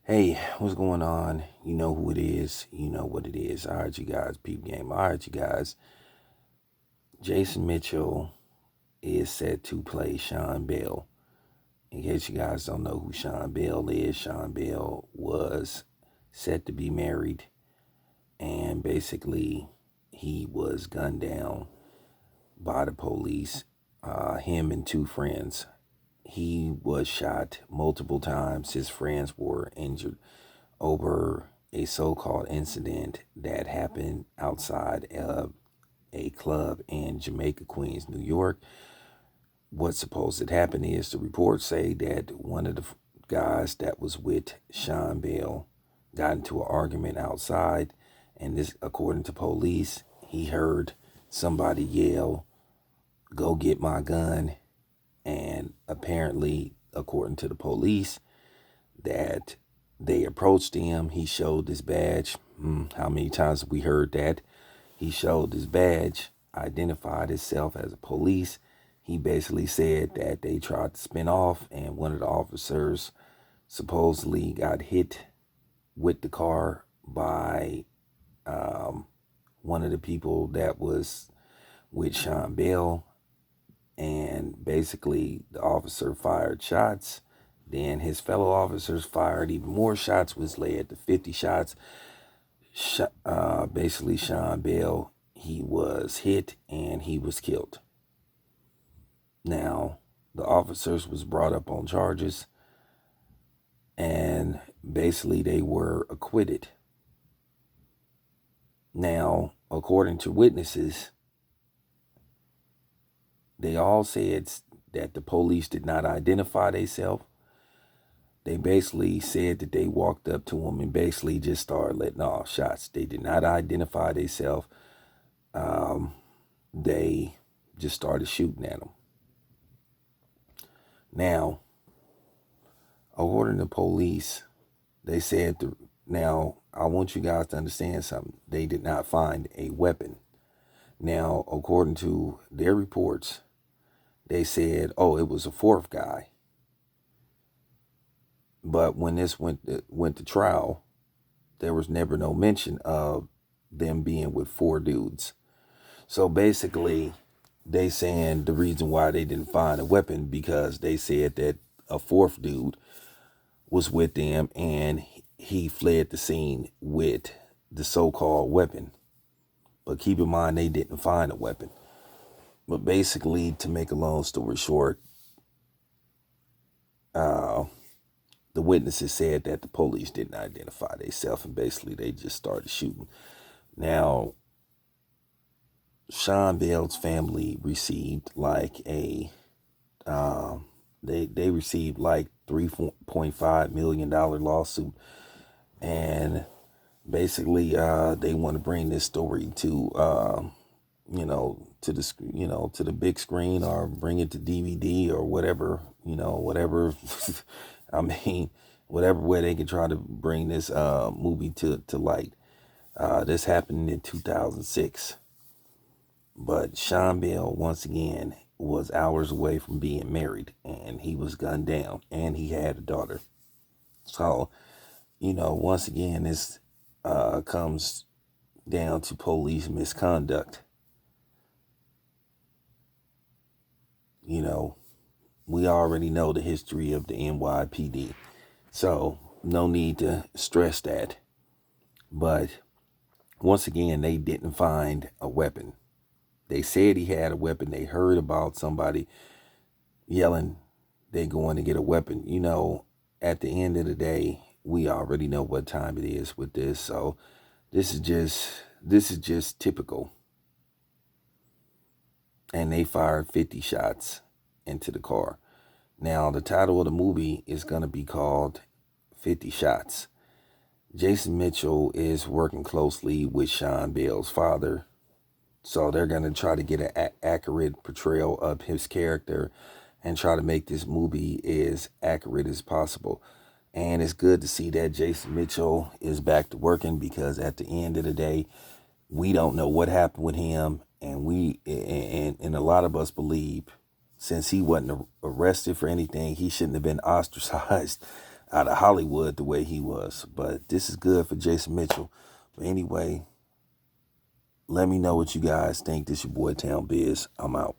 Hey, what's going on? You know who it is. You know what it is. I heard you guys, peep game. I heard you guys. Jason Mitchell is set to play Sean Bell. In case you guys don't know who Sean Bell is, Sean Bell was set to be married, and basically he was gunned down by the police. Him and two friends. He was shot multiple times. His friends were injured over a so-called incident that happened outside of a club in Jamaica, Queens, New York. What's supposed to happen is the reports say that one of the guys that was with Sean Bell got into an argument outside, and this, according to police, he heard somebody yell, "Go get my gun," and apparently, according to the police, that they approached him. He showed his badge. How many times have we heard that? He showed his badge, identified himself as a police. He basically said that they tried to spin off, and one of the officers supposedly got hit with the car by one of the people that was with Sean Bell. And basically, the officer fired shots. Then his fellow officers fired even more shots, which led to 50 shots. Basically, Sean Bell, he was hit and he was killed. Now, the officers was brought up on charges, and basically they were acquitted. Now, according to witnesses, they all said that the police did not identify themselves. They basically said that they walked up to him and basically just started letting off shots. They did not identify themselves. They just started shooting at him. Now, according to police, they said, now, I want you guys to understand something. They did not find a weapon. Now, according to their reports, they said, oh, it was a fourth guy. But when this went to trial, there was never no mention of them being with four dudes. So basically, they saying the reason why they didn't find a weapon because they said that a fourth dude was with them and he fled the scene with the so-called weapon. But keep in mind, they didn't find a weapon. But basically, to make a long story short, the witnesses said that the police didn't identify themselves, and basically they just started shooting. Now, Sean Bell's family received like they received like $3.5 million lawsuit, and basically they want to bring this story to to the big screen, or bring it to DVD or whatever, whatever. I mean, whatever way they can try to bring this movie to light. This happened in 2006. But Sean Bell, once again, was hours away from being married, and he was gunned down, and he had a daughter. So, once again, this comes down to police misconduct. We already know the history of the NYPD, so no need to stress that. But once again, they didn't find a weapon. They said he had a weapon. They heard about somebody yelling they going to get a weapon. At the end of the day, we already know what time it is with this. So this is just typical. And they fired 50 shots into the car. Now, the title of the movie is going to be called 50 Shots. Jason Mitchell is working closely with Sean Bell's father. So they're going to try to get an accurate portrayal of his character and try to make this movie as accurate as possible. And it's good to see that Jason Mitchell is back to working, because at the end of the day, we don't know what happened with him. And a lot of us believe, since he wasn't arrested for anything, he shouldn't have been ostracized out of Hollywood the way he was. But this is good for Jason Mitchell. But anyway, let me know what you guys think. This your boy Town Biz. I'm out.